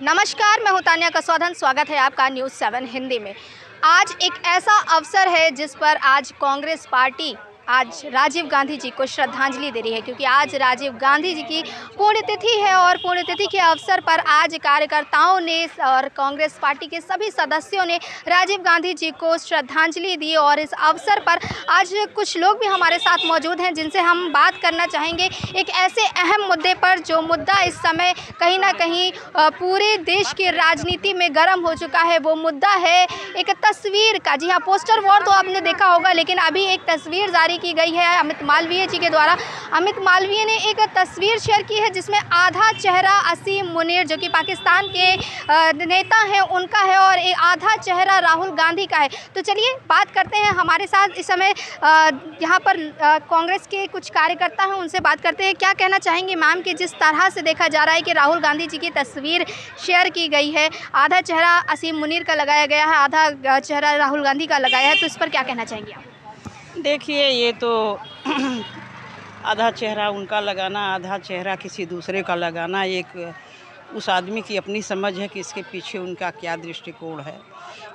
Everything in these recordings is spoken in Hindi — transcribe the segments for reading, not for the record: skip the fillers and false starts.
नमस्कार, मैं हूं तान्या कसौधन। स्वागत है आपका न्यूज़ 7 हिंदी में। आज एक ऐसा अवसर है जिस पर आज कांग्रेस पार्टी आज राजीव गांधी जी को श्रद्धांजलि दे रही है, क्योंकि आज राजीव गांधी जी की पुण्यतिथि है और पुण्यतिथि के अवसर पर आज कार्यकर्ताओं ने और कांग्रेस पार्टी के सभी सदस्यों ने राजीव गांधी जी को श्रद्धांजलि दी। और इस अवसर पर आज कुछ लोग भी हमारे साथ मौजूद हैं जिनसे हम बात करना चाहेंगे एक ऐसे अहम मुद्दे पर, जो मुद्दा इस समय कहीं ना कहीं पूरे देश की राजनीति में गर्म हो चुका है। वो मुद्दा है एक तस्वीर का। जी हाँ, पोस्टर वॉर तो आपने देखा होगा, लेकिन अभी एक तस्वीर जारी की गई है अमित मालवीय जी के द्वारा। अमित मालवीय ने एक तस्वीर शेयर की है जिसमें आधा चेहरा असीम मुनीर, जो कि पाकिस्तान के नेता हैं, उनका है और एक आधा चेहरा राहुल गांधी का है। तो चलिए बात करते हैं। हमारे साथ इस समय यहाँ पर कांग्रेस के कुछ कार्यकर्ता हैं, उनसे बात करते हैं। क्या कहना चाहेंगे मैम कि जिस तरह से देखा जा रहा है कि राहुल गांधी जी की तस्वीर शेयर की गई है, आधा चेहरा असीम मुनीर का लगाया गया है, आधा चेहरा राहुल गांधी का लगाया है, तो इस पर क्या कहना चाहेंगे आप? देखिए, ये तो आधा चेहरा उनका लगाना, आधा चेहरा किसी दूसरे का लगाना, एक उस आदमी की अपनी समझ है कि इसके पीछे उनका क्या दृष्टिकोण है।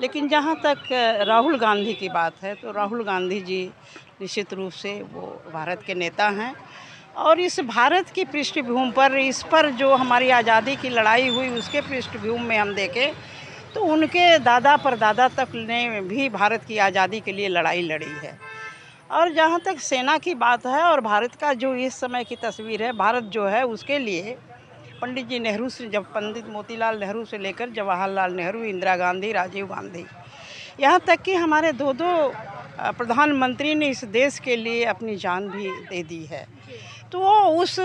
लेकिन जहाँ तक राहुल गांधी की बात है, तो राहुल गांधी जी निश्चित रूप से वो भारत के नेता हैं और इस भारत की पृष्ठभूमि पर, इस पर जो हमारी आज़ादी की लड़ाई हुई उसके पृष्ठभूमि में हम देखें तो उनके दादा परदादा तक ने भी भारत की आज़ादी के लिए लड़ाई लड़ी है। और जहाँ तक सेना की बात है और भारत का जो इस समय की तस्वीर है, भारत जो है उसके लिए पंडित जी नेहरू से, जब पंडित मोतीलाल नेहरू से लेकर जवाहरलाल नेहरू, इंदिरा गांधी, राजीव गांधी, यहाँ तक कि हमारे दो प्रधानमंत्री ने इस देश के लिए अपनी जान भी दे दी है। तो वो उस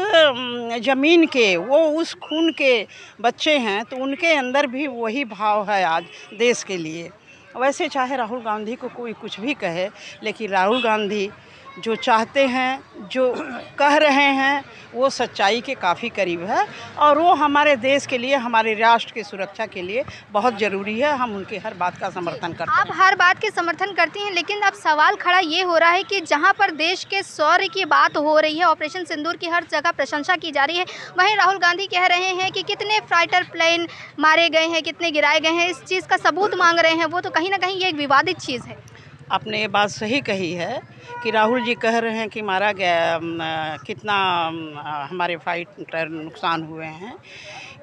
ज़मीन के, वो उस खून के बच्चे हैं, तो उनके अंदर भी वही भाव है आज देश के लिए। वैसे चाहे राहुल गांधी को कोई कुछ भी कहे, लेकिन राहुल गांधी जो चाहते हैं, जो कह रहे हैं, वो सच्चाई के काफ़ी करीब है और वो हमारे देश के लिए, हमारे राष्ट्र की सुरक्षा के लिए बहुत ज़रूरी है। हम उनके हर बात का समर्थन करते हैं। आप हर बात के समर्थन करती हैं, लेकिन अब सवाल खड़ा ये हो रहा है कि जहां पर देश के शौर्य की बात हो रही है, ऑपरेशन सिंदूर की हर जगह प्रशंसा की जा रही है, वहीं राहुल गांधी कह रहे हैं कि कितने फाइटर प्लेन मारे गए हैं, कितने गिराए गए हैं, इस चीज़ का सबूत मांग रहे हैं। वो तो कहीं ना कहीं ये एक विवादित चीज़ है। आपने ये बात सही कही है कि राहुल जी कह रहे हैं कि मारा गया, कितना हमारे फाइटर नुकसान हुए हैं।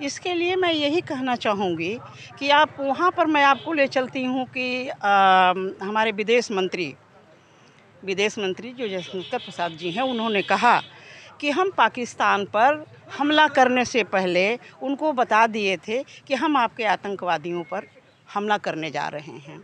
इसके लिए मैं यही कहना चाहूँगी कि आप वहाँ पर, मैं आपको ले चलती हूँ कि हमारे विदेश मंत्री जो जयशंकर प्रसाद जी हैं, उन्होंने कहा कि हम पाकिस्तान पर हमला करने से पहले उनको बता दिए थे कि हम आपके आतंकवादियों पर हमला करने जा रहे हैं।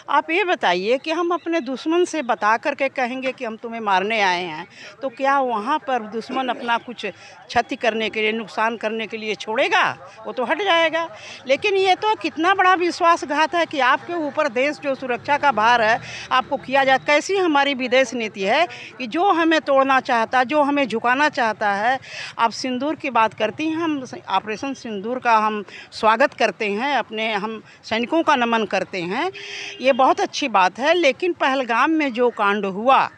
आप ये बताइए कि हम अपने दुश्मन से बता करके कहेंगे कि हम तुम्हें मारने आए हैं, तो क्या वहाँ पर दुश्मन अपना कुछ क्षति करने के लिए, नुकसान करने के लिए छोड़ेगा? वो तो हट जाएगा। लेकिन ये तो कितना बड़ा विश्वासघात है कि आपके ऊपर देश जो सुरक्षा का भार है आपको किया जाए। कैसी हमारी विदेश नीति है कि जो हमें तोड़ना चाहता है, जो हमें झुकाना चाहता है। आप सिंदूर की बात करती हैं, हम ऑपरेशन सिंदूर का हम स्वागत करते हैं, अपने हम सैनिकों का नमन करते हैं, ये बहुत अच्छी बात है। लेकिन पहलगाम में जो कांड हुआ,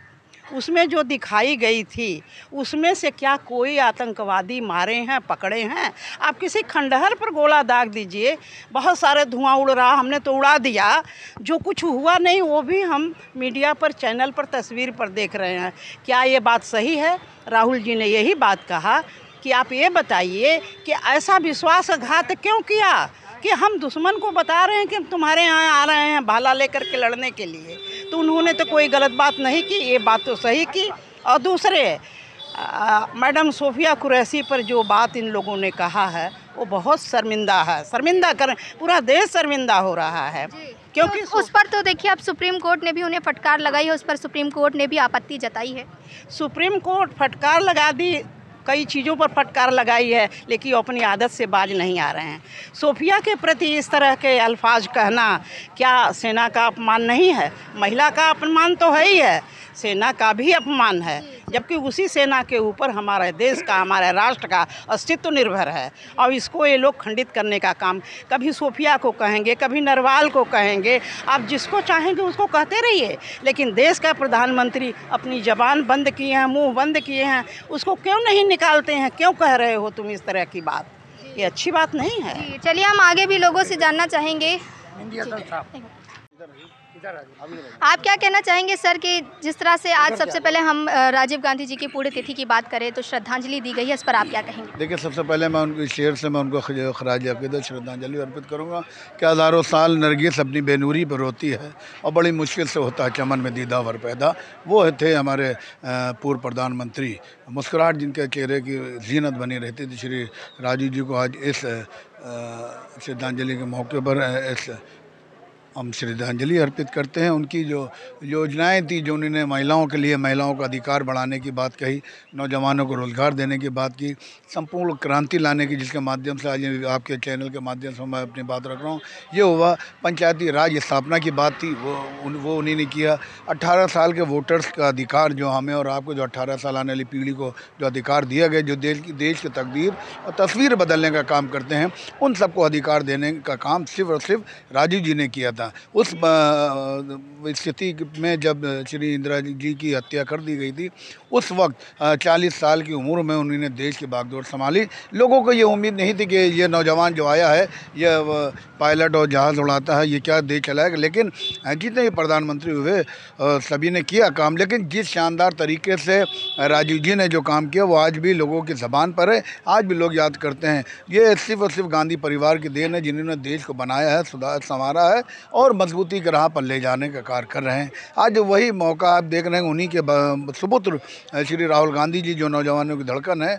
उसमें जो दिखाई गई थी, उसमें से क्या कोई आतंकवादी मारे हैं, पकड़े हैं? आप किसी खंडहर पर गोला दाग दीजिए, बहुत सारे धुआं उड़ रहा, हमने तो उड़ा दिया, जो कुछ हुआ नहीं वो भी हम मीडिया पर, चैनल पर, तस्वीर पर देख रहे हैं। क्या ये बात सही है? राहुल जी ने यही बात कहा कि आप ये बताइए कि ऐसा विश्वासघात क्यों किया कि हम दुश्मन को बता रहे हैं कि हम तुम्हारे यहाँ आ रहे हैं भाला लेकर के लड़ने के लिए। तो उन्होंने तो कोई गलत बात नहीं की, ये बात तो सही की। और दूसरे, मैडम सोफिया कुरैशी पर जो बात इन लोगों ने कहा है वो बहुत शर्मिंदा है। शर्मिंदा करें, पूरा देश शर्मिंदा हो रहा है, क्योंकि तो उस पर तो देखिए अब सुप्रीम कोर्ट ने भी उन्हें फटकार लगाई है, उस पर सुप्रीम कोर्ट ने भी आपत्ति जताई है। सुप्रीम कोर्ट फटकार लगा दी, कई चीज़ों पर फटकार लगाई है, लेकिन वो अपनी आदत से बाज नहीं आ रहे हैं। सोफिया के प्रति इस तरह के अल्फाज कहना क्या सेना का अपमान नहीं है? महिला का अपमान तो है ही है, सेना का भी अपमान है, जबकि उसी सेना के ऊपर हमारे देश का, हमारे राष्ट्र का अस्तित्व निर्भर है। और इसको ये लोग खंडित करने का काम कभी सोफिया को कहेंगे, कभी नरवाल को कहेंगे, आप जिसको चाहेंगे उसको कहते रहिए, लेकिन देश का प्रधानमंत्री अपनी ज़बान बंद किए हैं, मुंह बंद किए हैं, उसको क्यों नहीं निकालते हैं? क्यों कह रहे हो तुम इस तरह की बात? ये अच्छी बात नहीं है। जी, चलिए हम आगे भी लोगों से जानना चाहेंगे। आप क्या कहना चाहेंगे सर कि जिस तरह से आज सबसे पहले हम राजीव गांधी जी की पुण्यतिथि की बात करें तो श्रद्धांजलि दी गई है, इस पर आप क्या कहेंगे? देखिए, सबसे पहले मैं उनके शेर से मैं उनको खराज अक़ीदत श्रद्धांजलि अर्पित करूंगा कि हज़ारों साल नरगिस अपनी बेनूरी पर रोती है और बड़ी मुश्किल से होता है चमन में दीदावर पैदा। वो थे हमारे पूर्व प्रधानमंत्री, मुस्कुराहट जिनके चेहरे की जीनत बनी रहती थी। श्री राजीव जी को आज इस श्रद्धांजलि के मौके पर हम श्रद्धांजलि अर्पित करते हैं। उनकी जो योजनाएं थी, जो उन्होंने महिलाओं के लिए, महिलाओं का अधिकार बढ़ाने की बात कही, नौजवानों को रोज़गार देने की बात की, संपूर्ण क्रांति लाने की, जिसके माध्यम से आज आपके चैनल के माध्यम से मैं अपनी बात रख रहा हूँ। ये हुआ पंचायती राज स्थापना की बात थी, वो उन्हीं ने किया। 18 साल के वोटर्स का अधिकार जो हमें और आपको, जो 18 साल आने वाली पीढ़ी को जो अधिकार दिया गया, जो देश की तकदीर और तस्वीर बदलने का काम करते हैं, उन सबको अधिकार देने का काम सिर्फ और सिर्फ राजीव जी ने किया था। उस स्थिति में जब श्री इंदिरा जी की हत्या कर दी गई थी, उस वक्त 40 साल की उम्र में उन्होंने देश की बागडोर संभाली। लोगों को ये उम्मीद नहीं थी कि ये नौजवान जो आया है, ये पायलट और जहाज़ उड़ाता है, ये क्या देश चलाएगा। लेकिन जितने भी प्रधानमंत्री हुए सभी ने किया काम, लेकिन जिस शानदार तरीके से राजीव जी ने जो काम किया वो आज भी लोगों की ज़बान पर है, आज भी लोग याद करते हैं। ये सिर्फ और सिर्फ गांधी परिवार की देन है, जिन्होंने देश को बनाया है, संवारा है और मजबूती की राह पर ले जाने का कार्य कर रहे हैं। आज वही मौका आप देख रहे हैं, उन्हीं के सुपुत्र श्री राहुल गांधी जी, जो नौजवानों की धड़कन है,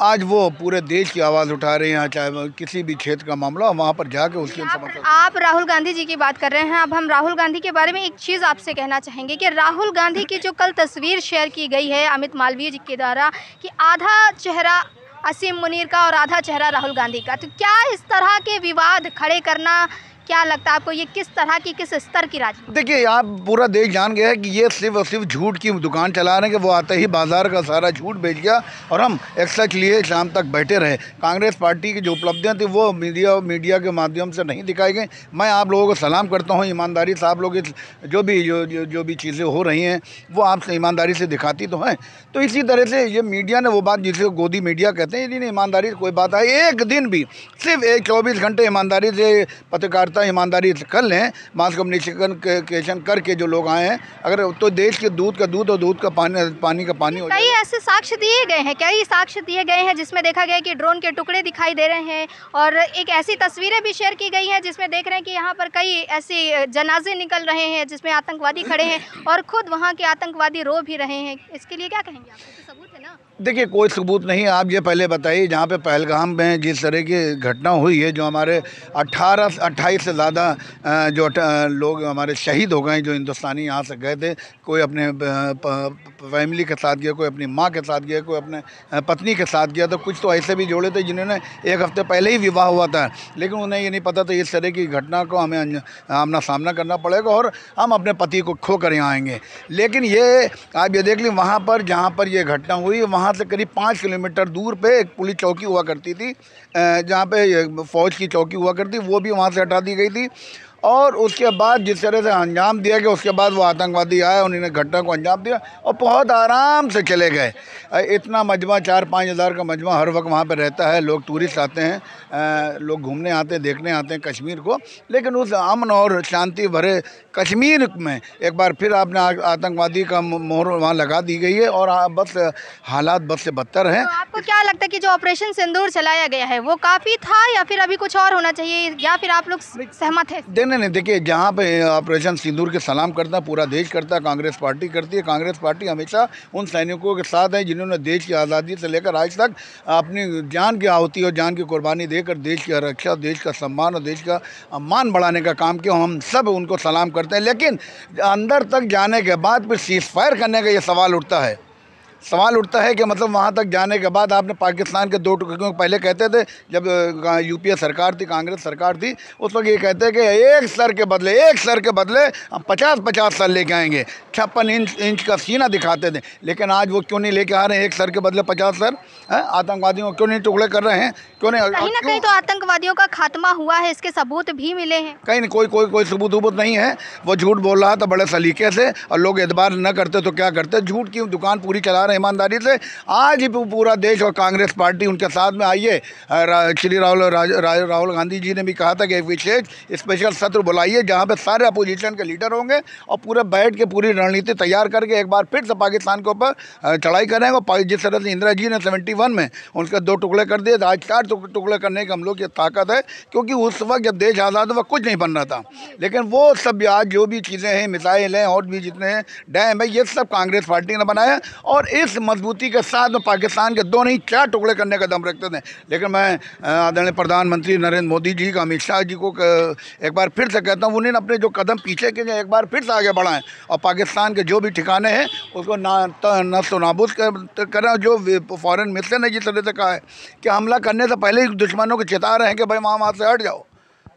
आज वो पूरे देश की आवाज़ उठा रहे हैं। चाहे किसी भी क्षेत्र का मामला हो, वहाँ पर जाके उसकी समस्या। आप राहुल गांधी जी की बात कर रहे हैं, अब हम राहुल गांधी के बारे में एक चीज़ आपसे कहना चाहेंगे कि राहुल गांधी की जो कल तस्वीर शेयर की गई है अमित मालवीय जी के द्वारा कि आधा चेहरा असीम मुनीर का और आधा चेहरा राहुल गांधी का, तो क्या इस तरह के विवाद खड़े करना, क्या लगता है आपको ये किस तरह की, किस स्तर की राजनीति? देखिए, आप पूरा देश जान गया है कि ये सिर्फ और सिर्फ झूठ की दुकान चला रहे हैं कि वो आते ही बाजार का सारा झूठ बेच गया और हम एक सच लिए शाम तक बैठे रहे। कांग्रेस पार्टी की जो उपलब्धियां थी वो मीडिया के माध्यम से नहीं दिखाई गई। मैं आप लोगों को सलाम करता हूँ, ईमानदारी से आप लोग जो भी चीज़ें हो रही हैं वो आपसे ईमानदारी से दिखाती तो हैं। तो इसी तरह से ये मीडिया ने वो बात, जिसे गोदी मीडिया कहते हैं, यदि ईमानदारी से कोई बात है, एक दिन भी सिर्फ 24 घंटे ईमानदारी से पत्रकारिता ईमानदारी से कर लें, मास कम्युनिकेशन करके जो लोग आए हैं, अगर तो देश के दूध का दूध और दूध का पानी का पानी हो जाए। कई ऐसे साक्ष्य दिए गए हैं, कई साक्ष्य दिए गए हैं जिसमें देखा गया कि ड्रोन के टुकड़े दिखाई दे रहे हैं और एक ऐसी तस्वीरें भी शेयर की गई हैं जिसमें देख रहे हैं कि यहाँ पर कई ऐसे जनाजे निकल रहे हैं जिसमें आतंकवादी खड़े हैं और खुद वहाँ के आतंकवादी रो भी रहे हैं। इसके लिए क्या कहेंगे? आपको तो सबूत है ना? देखिए, कोई सबूत नहीं। आप ये पहले बताइए, जहाँ पे पहलगाम में जिस तरह की घटना हुई है, जो हमारे 28 से ज़्यादा जो लोग हमारे शहीद हो गए, जो हिंदुस्तानी यहाँ से गए थे, कोई अपने फैमिली के साथ गया, कोई अपनी माँ के साथ गया, कोई अपने पत्नी के साथ गया, तो कुछ तो ऐसे भी जोड़े थे जिन्होंने एक हफ्ते पहले ही विवाह हुआ था, लेकिन उन्हें ये नहीं पता था इस तरह की घटना को हमें आमना सामना करना पड़ेगा और हम अपने पति को खो कर यहाँ आएंगे। लेकिन ये आप ये देख लें, वहाँ पर जहाँ पर ये घटना हुई, वहाँ से करीब 5 किलोमीटर दूर पे एक पुलिस चौकी हुआ करती थी, जहाँ पे फौज की चौकी हुआ करती, वो भी वहाँ से हटा दी गई थी। और उसके बाद जिस तरह से अंजाम दिया गया, उसके बाद वो आतंकवादी आए, उन्होंने घटना को अंजाम दिया और बहुत आराम से चले गए। इतना मजमा, 4-5 हज़ार का मजमा हर वक्त वहाँ पर रहता है, लोग टूरिस्ट आते हैं, लोग घूमने आते हैं, देखने आते हैं कश्मीर को। लेकिन उस अमन और शांति भरे कश्मीर में एक बार फिर आपने आतंकवादी का मोहर वहाँ लगा दी गई है और बस हालात बस से बदतर हैं। तो आपको क्या लगता है कि जो ऑपरेशन सिंदूर चलाया गया है वो काफ़ी था या फिर अभी कुछ और होना चाहिए, या फिर आप लोग सहमत हैं? नहीं, देखिए, जहाँ पे ऑपरेशन सिंदूर के सलाम करता है पूरा देश करता है, कांग्रेस पार्टी करती है। कांग्रेस पार्टी हमेशा उन सैनिकों के साथ है जिन्होंने देश की आज़ादी से लेकर आज तक अपनी जान की आहुति और जान की कुर्बानी देकर देश की रक्षा, देश का सम्मान और देश का मान बढ़ाने का काम किया। हम सब उनको सलाम करते हैं। लेकिन अंदर तक जाने के बाद फिर सीज़ फायर करने का ये सवाल उठता है कि मतलब वहाँ तक जाने के बाद आपने पाकिस्तान के 2 टुकड़ों, पहले कहते थे जब यूपीए सरकार थी, कांग्रेस सरकार थी, उस वक्त ये कहते हैं कि एक सर के बदले हम 50-50 सर लेके आएंगे, 56 इंच का सीना दिखाते थे। लेकिन आज वो क्यों नहीं लेके आ रहे हैं एक सर के बदले 50 सर? आतंकवादियों को क्यों नहीं टुकड़े कर रहे हैं? क्यों नहीं? कहीं ना कहीं तो आतंकवादियों का खात्मा हुआ है, इसके सबूत भी मिले हैं। कहीं नहीं, कोई सबूत नहीं है। वो झूठ बोल रहा था बड़े सलीके से और लोग एतबार न करते तो क्या करते, झूठ की दुकान पूरी चला रहे ईमानदारी से। आज ही पूरा देश और कांग्रेस पार्टी उनके साथ में आई है। श्री राहुल गांधी जी ने भी कहा था कि एक विशेष स्पेशल सत्र बुलाइए जहाँ पे सारे अपोजिशन के लीडर होंगे और पूरे बैठ के पूरी रणनीति तैयार करके एक बार फिर से पाकिस्तान के ऊपर चढ़ाई करेंगे। जिस तरह से इंदिरा जी ने 71 में उनके 2 टुकड़े कर दिए, आज 4 टुकड़े करने की हम लोग की ताकत है, क्योंकि उस वक्त जब देश आज़ाद हुआ कुछ नहीं बन रहा था। लेकिन वो सब आज जो भी चीज़ें हैं, मिसाइल हैं और भी जितने डैम है, ये सब कांग्रेस पार्टी ने बनाया और इस मजबूती के साथ में पाकिस्तान के 2 नहीं 4 टुकड़े करने का दम रखते थे। लेकिन मैं आदरणीय प्रधानमंत्री नरेंद्र मोदी जी का, अमित शाह जी को एक बार फिर से कहता हूँ, उन्होंने अपने जो कदम पीछे किए एक बार फिर से आगे बढ़ाएं और पाकिस्तान के जो भी ठिकाने हैं उसको नष्ट नाबूद करें। जो फॉरेन मिशन है जिस तरह से कहा है कि हमला करने से पहले ही दुश्मनों को चेता रहे हैं कि भाई वहाँ से हट जाओ,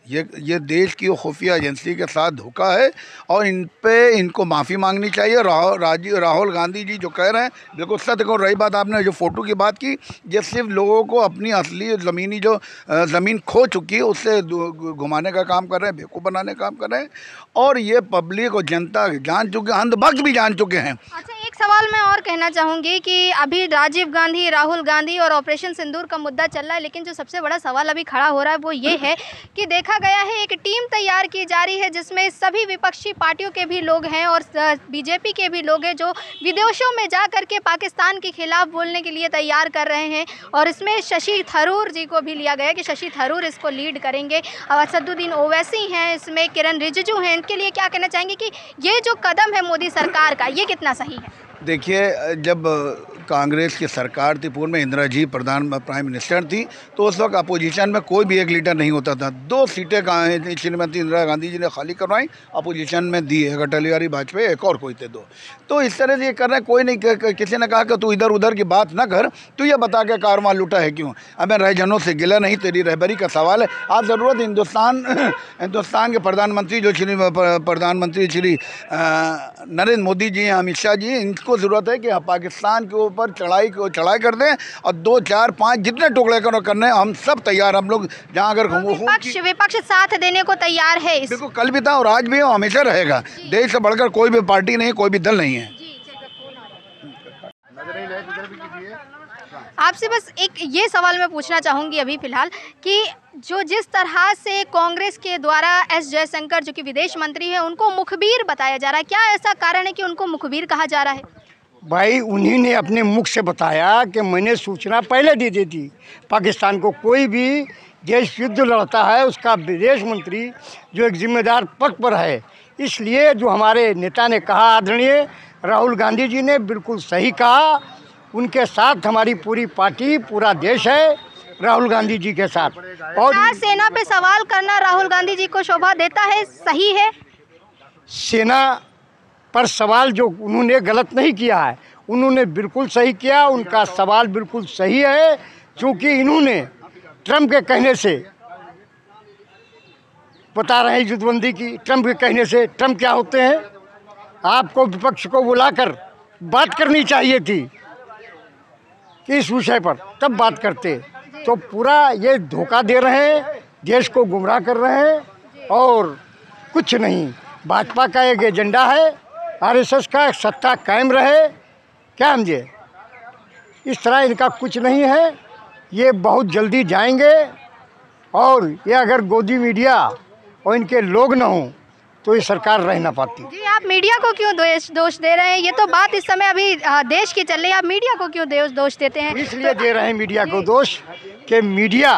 ये देश की खुफिया एजेंसी के साथ धोखा है और इनको माफ़ी मांगनी चाहिए। राहुल गांधी जी जो कह रहे हैं बिल्कुल सत्य को। रही बात आपने जो फ़ोटो की बात की, ये सिर्फ लोगों को अपनी असली ज़मीनी जो ज़मीन खो चुकी है उससे घुमाने का काम कर रहे हैं, बेवकूफ़ बनाने का काम कर रहे हैं और ये पब्लिक और जनता जान चुके हैं, अंधभक्त भी जान चुके हैं। अच्छा, एक सवाल मैं और कहना चाहूँगी कि अभी राजीव गांधी, राहुल गांधी और ऑपरेशन सिंदूर का मुद्दा चल रहा है, लेकिन जो सबसे बड़ा सवाल अभी खड़ा हो रहा है वो ये है कि देखा गया है एक टीम तैयार की जा रही है जिसमें सभी विपक्षी पार्टियों के भी लोग हैं और बीजेपी के भी लोग हैं जो विदेशों में जा कर के पाकिस्तान के खिलाफ बोलने के लिए तैयार कर रहे हैं। और इसमें शशि थरूर जी को भी लिया गया कि शशि थरूर इसको लीड करेंगे। असदुद्दीन ओवैसी हैं, इसमें किरण रिजिजू हैं। इनके लिए क्या कहना चाहेंगे कि ये जो कदम है मोदी सरकार का, ये कितना सही है? देखिए, जब कांग्रेस की सरकार थी, पूर्व में इंदिरा जी प्राइम मिनिस्टर थी, तो उस वक्त अपोजिशन में कोई भी एक लीडर नहीं होता था। 2 सीटें श्रीमती इंदिरा गांधी जी ने खाली करवाई, अपोजिशन में दी, एक अटल बिहारी वाजपेयी, एक और कोई थे 2। तो इस तरह से ये कर रहे हैं। कोई नहीं, किसी ने कहा कि तू इधर उधर की बात ना कर, तू ये बता के कारवां लूटा है क्यों। अब मैं रहजनों से गिला नहीं, तेरी रहबरी का सवाल है। आज ज़रूरत हिंदुस्तान के प्रधानमंत्री जो प्रधानमंत्री श्री नरेंद्र मोदी जी हैं, अमित शाह जी, इनको ज़रूरत है कि पाकिस्तान के ऊपर चढ़ाई कर दें और 2, 4, 5 जितने टुकड़े करने हम सब तैयार। हम लोग जहाँ अगर विपक्ष साथ देने को तैयार है। बिल्कुल, कल भी था और आज भी हमेशा रहेगा। देश से बढ़कर कोई भी पार्टी नहीं, कोई भी दल नहीं है। आपसे बस एक ये सवाल मैं पूछना चाहूँगी अभी फ़िलहाल कि जिस तरह से कांग्रेस के द्वारा एस जयशंकर जो कि विदेश मंत्री है उनको मुखबिर बताया जा रहा है, क्या ऐसा कारण है कि उनको मुखबिर कहा जा रहा है? भाई, उन्हीं ने अपने मुख से बताया कि मैंने सूचना पहले दे दी थी। पाकिस्तान को कोई भी देश युद्ध लड़ता है उसका विदेश मंत्री जो एक जिम्मेदार पद पर है, इसलिए जो हमारे नेता ने कहा, आदरणीय राहुल गांधी जी ने बिल्कुल सही कहा। उनके साथ हमारी पूरी पार्टी, पूरा देश है राहुल गांधी जी के साथ। और सेना पे सवाल करना राहुल गांधी जी को शोभा देता है, सही है? सेना पर सवाल जो उन्होंने गलत नहीं किया है, उन्होंने बिल्कुल सही किया। उनका सवाल बिल्कुल सही है, क्योंकि इन्होंने ट्रंप के कहने से बता रहे हैं युद्धबंदी की। ट्रंप के कहने से, ट्रंप क्या होते हैं? आपको विपक्ष को बुलाकर बात करनी चाहिए थी कि इस विषय पर, तब बात करते। तो पूरा ये धोखा दे रहे हैं, देश को गुमराह कर रहे हैं और कुछ नहीं। भाजपा का एक एजेंडा है, आरएसएस का सत्ता कायम रहे, क्या समझे? इस तरह इनका कुछ नहीं है। ये बहुत जल्दी जाएंगे और ये अगर गोदी मीडिया और इनके लोग ना हों तो ये सरकार रह ना पाती। जी, आप मीडिया को क्यों दोष दे रहे हैं? ये तो बात इस समय अभी देश की चल रही है, आप मीडिया को क्यों दोष देते हैं? इसलिए दे रहे हैं मीडिया को दोष कि मीडिया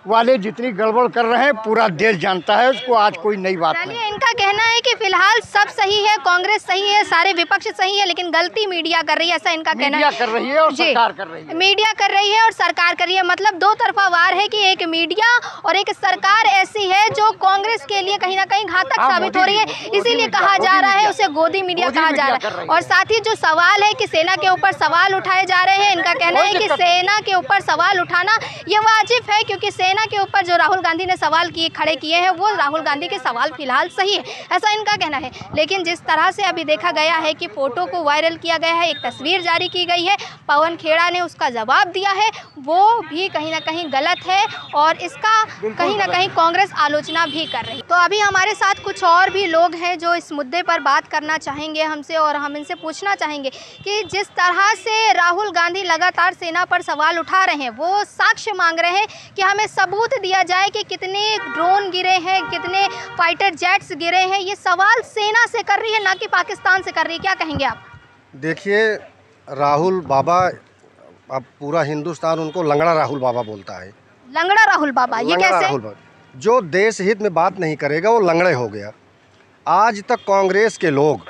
वाले जितनी गड़बड़ कर रहे हैं पूरा देश जानता है उसको। आज कोई नई बात नहीं। इनका कहना है कि फिलहाल सब सही है, कांग्रेस सही है, सारे विपक्ष सही है, लेकिन गलती मीडिया कर रही है, ऐसा इनका कहना है। मीडिया कर रही है और सरकार कर रही है। मीडिया कर रही है और सरकार कर रही है, मतलब 2 तरफा वार है कि एक मीडिया और एक सरकार ऐसी है जो कांग्रेस के लिए कहीं ना कहीं घातक साबित हो रही है, इसीलिए कहा जा रहा है उसे गोदी मीडिया कहा जा रहा है। और साथ ही जो सवाल है कि सेना के ऊपर सवाल उठाए जा रहे हैं, इनका कहना है कि सेना के ऊपर सवाल उठाना ये वाजिब है, क्योंकि सेना के ऊपर जो राहुल गांधी ने सवाल खड़े किए हैं वो राहुल गांधी के सवाल फिलहाल सही है। ऐसा इनका कहना है। लेकिन जिस तरह से अभी देखा गया है कि फ़ोटो को वायरल किया गया है, एक तस्वीर जारी की गई है, पवन खेड़ा ने उसका जवाब दिया है, वो भी कहीं ना कहीं गलत है और इसका कहीं ना कहीं कांग्रेस आलोचना भी कर रही है। तो अभी हमारे साथ कुछ और भी लोग हैं जो इस मुद्दे पर बात करना चाहेंगे हमसे, और हम इनसे पूछना चाहेंगे कि जिस तरह से राहुल गांधी लगातार सेना पर सवाल उठा रहे हैं, वो साक्ष्य मांग रहे हैं कि हमें सबूत दिया जाए कि कितने ड्रोन गिरे हैं, कितने फाइटर जेट्स गिरे हैं। ये सवाल सेना से कर रही है, ना कि पाकिस्तान से कर रही है। क्या कहेंगे आप? देखिए, राहुल बाबा, अब पूरा हिंदुस्तान उनको लंगड़ा राहुल बाबा बोलता है। लंगड़ा राहुल बाबा, ये कैसे? राहुल बाबा जो देश हित में बात नहीं करेगा वो लंगड़े हो गया। आज तक कांग्रेस के लोग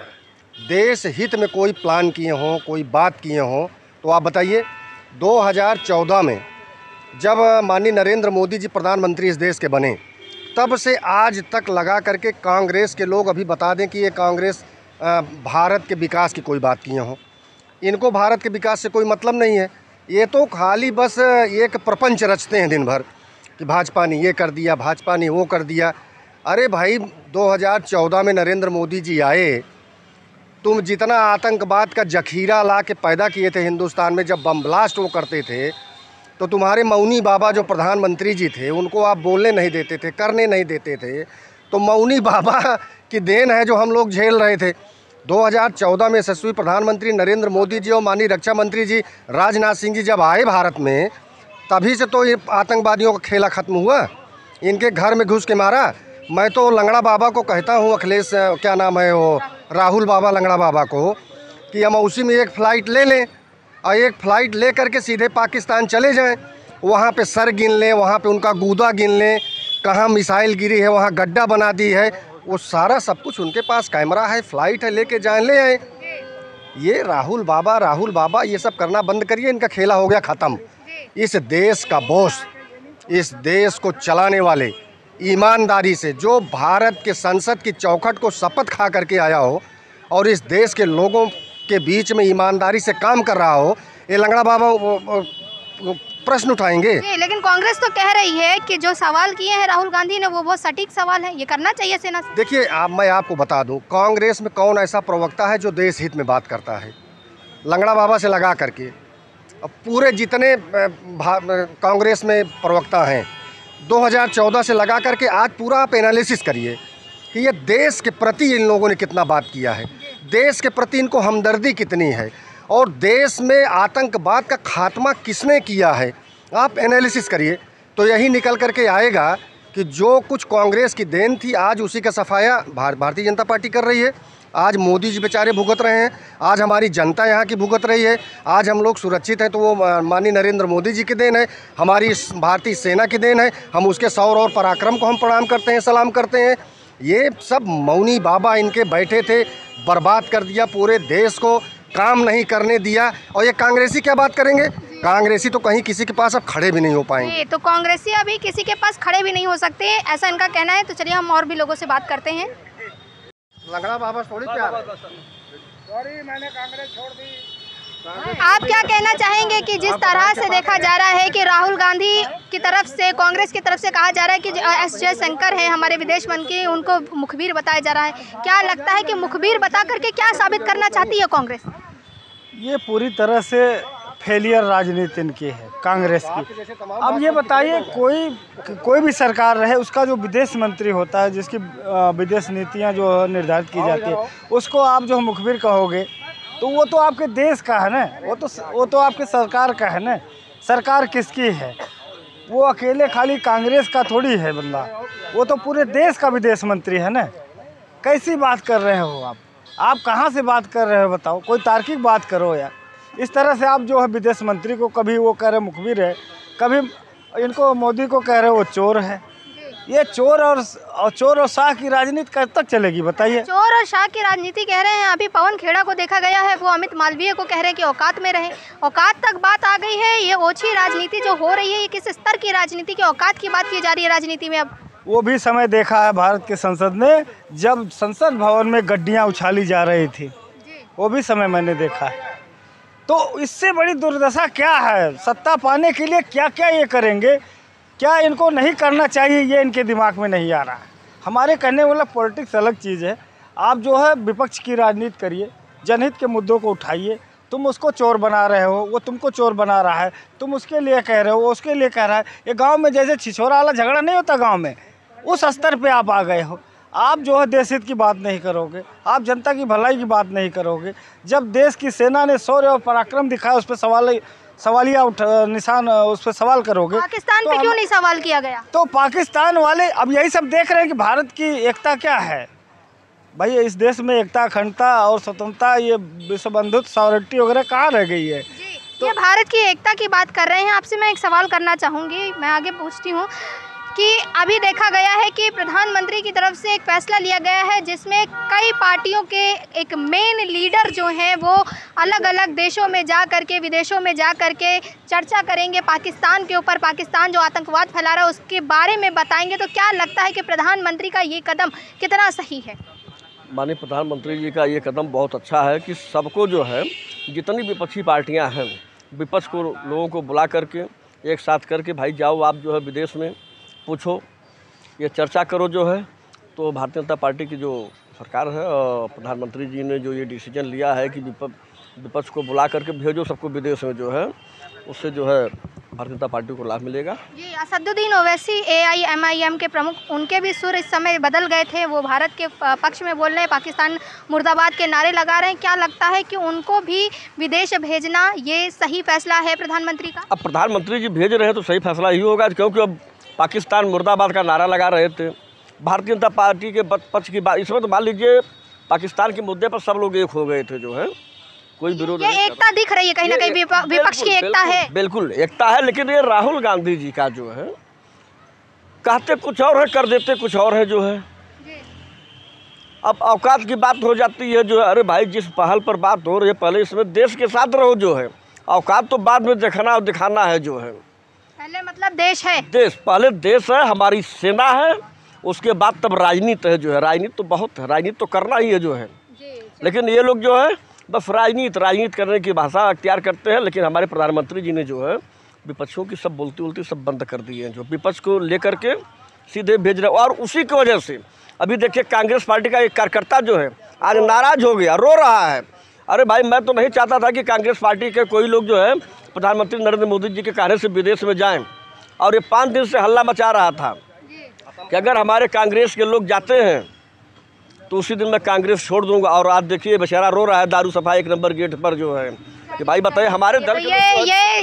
देश हित में कोई प्लान किए हों, कोई बात किए हों, तो आप बताइए। 2014 में जब माननीय नरेंद्र मोदी जी प्रधानमंत्री इस देश के बने, तब से आज तक लगा करके कांग्रेस के लोग अभी बता दें कि ये कांग्रेस भारत के विकास की कोई बात किए हों। इनको भारत के विकास से कोई मतलब नहीं है। ये तो खाली बस एक प्रपंच रचते हैं दिन भर कि भाजपा ने ये कर दिया, भाजपा ने वो कर दिया। अरे भाई, 2014 में नरेंद्र मोदी जी आए, तुम जितना आतंकवाद का जखीरा ला के पैदा किए थे हिंदुस्तान में, जब बम ब्लास्ट वो करते थे, तो तुम्हारे मौनी बाबा जो प्रधानमंत्री जी थे उनको आप बोलने नहीं देते थे, करने नहीं देते थे। तो मौनी बाबा की देन है जो हम लोग झेल रहे थे। 2014 में यशस्वी प्रधानमंत्री नरेंद्र मोदी जी और माननीय रक्षा मंत्री जी राजनाथ सिंह जी जब आए भारत में, तभी से तो ये आतंकवादियों का खेला ख़त्म हुआ। इनके घर में घुस के मारा। मैं तो लंगड़ा बाबा को कहता हूँ, अखिलेश क्या नाम है वो, राहुल बाबा लंगड़ा बाबा को, कि हम उसी में एक फ़्लाइट ले लें और एक फ़्लाइट ले करके सीधे पाकिस्तान चले जाएं। वहाँ पे सर गिन लें, वहाँ पे उनका गूदा गिन लें, कहाँ मिसाइल गिरी है, वहाँ गड्ढा बना दी है, वो सारा सब कुछ उनके पास कैमरा है, फ़्लाइट है, लेके जाएं, ले आए। ये राहुल बाबा ये सब करना बंद करिए। इनका खेला हो गया ख़त्म। इस देश का बॉस, इस देश को चलाने वाले, ईमानदारी से जो भारत के संसद की चौखट को शपथ खा करके आया हो और इस देश के लोगों के बीच में ईमानदारी से काम कर रहा हो, ये लंगड़ा बाबा प्रश्न उठाएंगे। लेकिन कांग्रेस तो कह रही है कि जो सवाल किए हैं राहुल गांधी ने वो बहुत सटीक सवाल है, ये करना चाहिए सेना से। देखिए, मैं आपको बता दूं, कांग्रेस में कौन ऐसा प्रवक्ता है जो देश हित में बात करता है? लंगड़ा बाबा से लगा करके अब पूरे जितने कांग्रेस में प्रवक्ता हैं, 2014 से लगा करके आज पूरा आप एनालिसिस करिए कि ये देश के प्रति इन लोगों ने कितना बात किया है, देश के प्रति इनको हमदर्दी कितनी है, और देश में आतंकवाद का खात्मा किसने किया है। आप एनालिसिस करिए तो यही निकल करके आएगा कि जो कुछ कांग्रेस की देन थी, आज उसी का सफाया भारतीय जनता पार्टी कर रही है। आज मोदी जी बेचारे भुगत रहे हैं, आज हमारी जनता यहाँ की भुगत रही है। आज हम लोग सुरक्षित हैं तो वो माननीय नरेंद्र मोदी जी की देन है, हमारी भारतीय सेना की देन है। हम उसके शौर्य और पराक्रम को हम प्रणाम करते हैं, सलाम करते हैं। ये सब मौनी बाबा इनके बैठे थे, बर्बाद कर दिया पूरे देश को, काम नहीं करने दिया। और ये कांग्रेसी क्या बात करेंगे? कांग्रेसी तो कहीं किसी के पास अब खड़े भी नहीं हो पाएंगे। तो कांग्रेसी अभी किसी के पास खड़े भी नहीं हो सकते, ऐसा इनका कहना है। तो चलिए हम और भी लोगों से बात करते हैं। लंगड़ा बाबा थोड़ी प्यार है। सॉरी, मैंने कांग्रेस छोड़ दी। आप क्या कहना चाहेंगे कि जिस तरह से देखा जा रहा है कि राहुल गांधी की तरफ से, कांग्रेस की तरफ से कहा जा रहा है कि एस जयशंकर है हमारे विदेश मंत्री, उनको मुखबिर बताया जा रहा है, क्या लगता है कि मुखबिर बता करके क्या साबित करना चाहती है कांग्रेस? ये पूरी तरह से फेलियर राजनीति इनकी है कांग्रेस की। अब ये बताइए, कोई भी सरकार रहे, उसका जो विदेश मंत्री होता है, जिसकी विदेश नीतियां जो निर्धारित की जाती है, उसको आप जो मुखबिर कहोगे तो वो तो आपके देश का है ना, वो तो आपके सरकार का है ना। सरकार किसकी है? वो अकेले खाली कांग्रेस का थोड़ी है बंदा, वो तो पूरे देश का विदेश मंत्री है ना। कैसी बात कर रहे हो आप कहाँ से बात कर रहे हो बताओ? कोई तार्किक बात करो यार। इस तरह से आप जो है विदेश मंत्री को कभी वो कह रहे मुखबिर है, कभी इनको मोदी को कह रहे वो चोर है। ये चोर और शाह की राजनीति कब तक चलेगी बताइए? चोर और शाह की राजनीति कह रहे हैं। अभी पवन खेड़ा को देखा गया है, वो अमित मालवीय को कह रहे हैं कि औकात में रहे। औकात तक बात आ गई है। ये ओछी राजनीति जो हो रही है, ये किस स्तर की राजनीति की, औकात की बात की जा रही है राजनीति में? अब वो भी समय देखा है भारत के संसद में, जब संसद भवन में गड्डियाँ उछाली जा रही थी, वो भी समय मैंने देखा है। तो इससे बड़ी दुर्दशा क्या है? सत्ता पाने के लिए क्या क्या ये करेंगे, क्या इनको नहीं करना चाहिए, ये इनके दिमाग में नहीं आ रहा है। हमारे कहने वाला पॉलिटिक्स अलग चीज़ है। आप जो है विपक्ष की राजनीति करिए, जनहित के मुद्दों को उठाइए। तुम उसको चोर बना रहे हो, वो तुमको चोर बना रहा है, तुम उसके लिए कह रहे हो, वो उसके लिए कह रहा है। ये गांव में जैसे छिछोरा वाला झगड़ा नहीं होता गांव में, उस स्तर पे आप आ गए हो। आप जो है देश हित की बात नहीं करोगे, आप जनता की भलाई की बात नहीं करोगे। जब देश की सेना ने शौर्य और पराक्रम दिखाया, उस पर सवालिया निशान, उस पर सवाल करोगे। पाकिस्तान पे क्यों नहीं सवाल किया गया? तो पाकिस्तान वाले अब यही सब देख रहे हैं कि भारत की एकता क्या है। भाई इस देश में एकता, अखंडता और स्वतंत्रता, ये विश्व बंधुत्व, सॉवरेनिटी वगैरह कहाँ रह गई है? ये भारत की एकता की बात कर रहे हैं। आपसे मैं एक सवाल करना चाहूँगी, मैं आगे पूछती हूँ कि अभी देखा गया है कि प्रधानमंत्री की तरफ से एक फैसला लिया गया है जिसमें कई पार्टियों के एक मेन लीडर जो हैं वो अलग अलग देशों में जा करके, विदेशों में जा करके चर्चा करेंगे पाकिस्तान के ऊपर। पाकिस्तान जो आतंकवाद फैला रहा है उसके बारे में बताएंगे। तो क्या लगता है कि प्रधानमंत्री का ये कदम कितना सही है? माननीय प्रधानमंत्री जी का ये कदम बहुत अच्छा है कि सबको जो है, जितनी विपक्षी पार्टियां हैं, विपक्ष को, लोगों को बुला करके एक साथ करके, भाई जाओ आप जो है विदेश में पूछो, ये चर्चा करो जो है। तो भारतीय जनता पार्टी की जो सरकार है और प्रधानमंत्री जी ने जो ये डिसीजन लिया है कि विपक्ष को बुला करके भेजो सबको विदेश में जो है, उससे जो है भारतीय जनता पार्टी को लाभ मिलेगा। जी, असदुद्दीन ओवैसी AIMIM के प्रमुख, उनके भी सुर इस समय बदल गए थे। वो भारत के पक्ष में बोल रहे हैं, पाकिस्तान मुर्दाबाद के नारे लगा रहे हैं। क्या लगता है कि उनको भी विदेश भेजना ये सही फैसला है प्रधानमंत्री का? अब प्रधानमंत्री जी भेज रहे हैं तो सही फैसला ही होगा, क्योंकि अब पाकिस्तान मुर्दाबाद का नारा लगा रहे थे। भारतीय जनता पार्टी के पक्ष की बात, इसमें तो मान लीजिए पाकिस्तान के मुद्दे पर सब लोग एक हो गए थे जो है, कोई विरोध नहीं। ये एकता दिख रही है कहीं ना कहीं, विपक्ष की एकता है। बिल्कुल एकता है, लेकिन ये राहुल गांधी जी का जो है, कहते कुछ और है, कर देते कुछ और है जो है। अब औकात की बात हो जाती है जो है, अरे भाई जिस पहल पर बात हो रही है पहले इसमें देश के साथ रहो जो है, औकात तो बाद में दिखाना और दिखाना है जो है। पहले मतलब देश है, देश पहले देश है, हमारी सेना है, उसके बाद तब राजनीति है जो है। राजनीति तो बहुत है, राजनीति तो करना ही है जो है। लेकिन ये लोग जो है बस राजनीति करने की भाषा अख्तियार करते हैं। लेकिन हमारे प्रधानमंत्री जी ने जो है विपक्षों की सब बोलती उल्टी सब बंद कर दी है, जो विपक्ष को लेकर के सीधे भेज रहे। और उसी की वजह से अभी देखिए कांग्रेस पार्टी का एक कार्यकर्ता जो है आज नाराज हो गया, रो रहा है। अरे भाई मैं तो नहीं चाहता था कि कांग्रेस पार्टी के कोई लोग जो है प्रधानमंत्री नरेंद्र मोदी जी के कहने से विदेश में जाएं, और ये 5 दिन से हल्ला मचा रहा था कि अगर हमारे कांग्रेस के लोग जाते हैं तो उसी दिन मैं कांग्रेस छोड़ दूंगा। और आज देखिए बेचारा रो रहा है दारू सफाई 1 नंबर गेट पर जो है कि भाई बताइए हमारे दल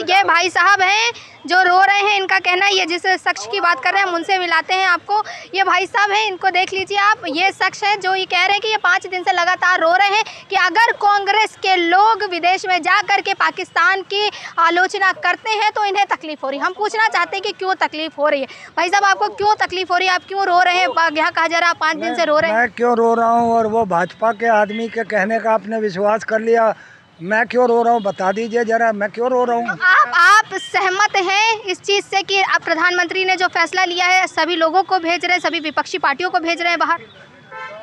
ये भाई साहब हैं जो रो रहे हैं। इनका कहना है, ये जिस शख्स की बात कर रहे हैं हम उनसे मिलाते हैं आपको। ये भाई साहब हैं, इनको देख लीजिए आप। ये शख्स है जो ये कह रहे हैं कि ये 5 दिन से लगातार रो रहे हैं कि अगर कांग्रेस के लोग विदेश में जा कर के पाकिस्तान की आलोचना करते हैं तो इन्हें तकलीफ हो रही है। हम पूछना चाहते हैं कि क्यों तकलीफ हो रही है? भाई साहब आपको क्यों तकलीफ हो रही है, आप क्यों रो रहे हैं? यहाँ कहा जा रहा है 5 दिन से रो रहे हैं। मैं क्यों रो रहा हूँ और वो भाजपा के आदमी के कहने का आपने विश्वास कर लिया, मैं क्यों रो रहा हूँ बता दीजिए जरा, मैं क्यों रो रहा हूँ? आप सहमत हैं इस चीज़ से कि अब प्रधानमंत्री ने जो फैसला लिया है सभी लोगों को भेज रहे हैं, सभी विपक्षी पार्टियों को भेज रहे हैं बाहर?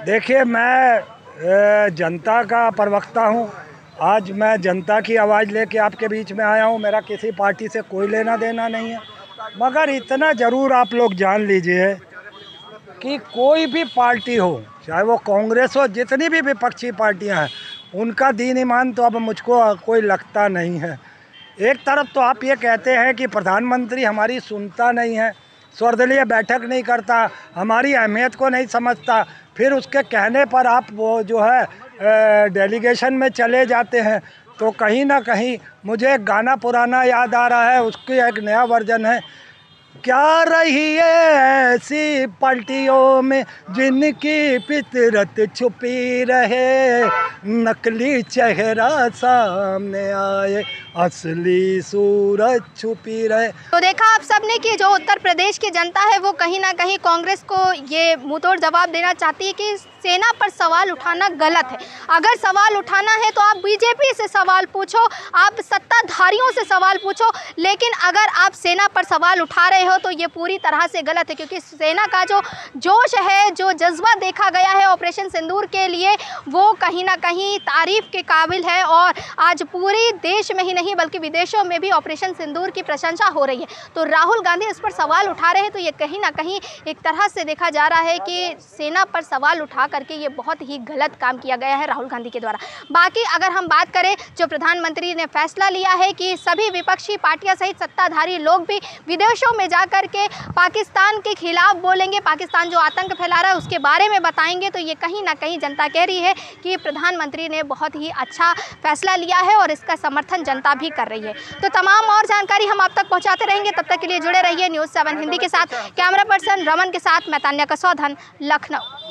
देखिए मैं जनता का प्रवक्ता हूँ, आज मैं जनता की आवाज़ लेके आपके बीच में आया हूँ। मेरा किसी पार्टी से कोई लेना देना नहीं है, मगर इतना ज़रूर आप लोग जान लीजिए कि कोई भी पार्टी हो, चाहे वो कांग्रेस हो, जितनी भी विपक्षी पार्टियां हैं, उनका दीन ईमान तो अब मुझको कोई लगता नहीं है। एक तरफ तो आप ये कहते हैं कि प्रधानमंत्री हमारी सुनता नहीं है, सर्वदलीय बैठक नहीं करता, हमारी अहमियत को नहीं समझता, फिर उसके कहने पर आप वो जो है डेलीगेशन में चले जाते हैं। तो कहीं ना कहीं मुझे एक गाना पुराना याद आ रहा है, उसकी एक नया वर्जन है। क्या रही है ऐसी पलटियों में जिनकी फितरत छुपी रहे, नकली चेहरा सामने आए, असली सूरत छुपी रहे। तो देखा आप सबने कि जो उत्तर प्रदेश की जनता है वो कहीं ना कहीं कांग्रेस को ये मुंहतोड़ जवाब देना चाहती है कि सेना पर सवाल उठाना गलत है। अगर सवाल उठाना है तो आप बीजेपी से सवाल पूछो, आप सत्ताधारियों से सवाल पूछो, लेकिन अगर आप सेना पर सवाल उठा रहे रहे हो तो ये पूरी तरह से गलत है, क्योंकि सेना का जो जोश है, जो जज्बा देखा गया है ऑपरेशन सिंदूर के लिए, वो कहीं ना कहीं तारीफ के काबिल है। और आज पूरे देश में ही नहीं बल्कि विदेशों में भी ऑपरेशन सिंदूर की प्रशंसा हो रही है। तो राहुल गांधी इस पर सवाल उठा रहे हैं, तो ये कहीं ना कहीं एक तरह से देखा जा रहा है कि सेना पर सवाल उठा करके ये बहुत ही गलत काम किया गया है राहुल गांधी के द्वारा। बाकी अगर हम बात करें, जो प्रधानमंत्री ने फैसला लिया है कि सभी विपक्षी पार्टियां सहित सत्ताधारी लोग भी विदेशों में जाकर के पाकिस्तान के खिलाफ बोलेंगे, पाकिस्तान जो आतंक फैला रहा है उसके बारे में बताएंगे, तो ये कहीं ना कहीं जनता कह रही है कि प्रधानमंत्री ने बहुत ही अच्छा फैसला लिया है और इसका समर्थन जनता भी कर रही है। तो तमाम और जानकारी हम आप तक पहुंचाते रहेंगे, तब तक के लिए जुड़े रहिए न्यूज़ 7 हिंदी के साथ। कैमरा पर्सन रमन के साथ मैं तान्या कसौधन, लखनऊ।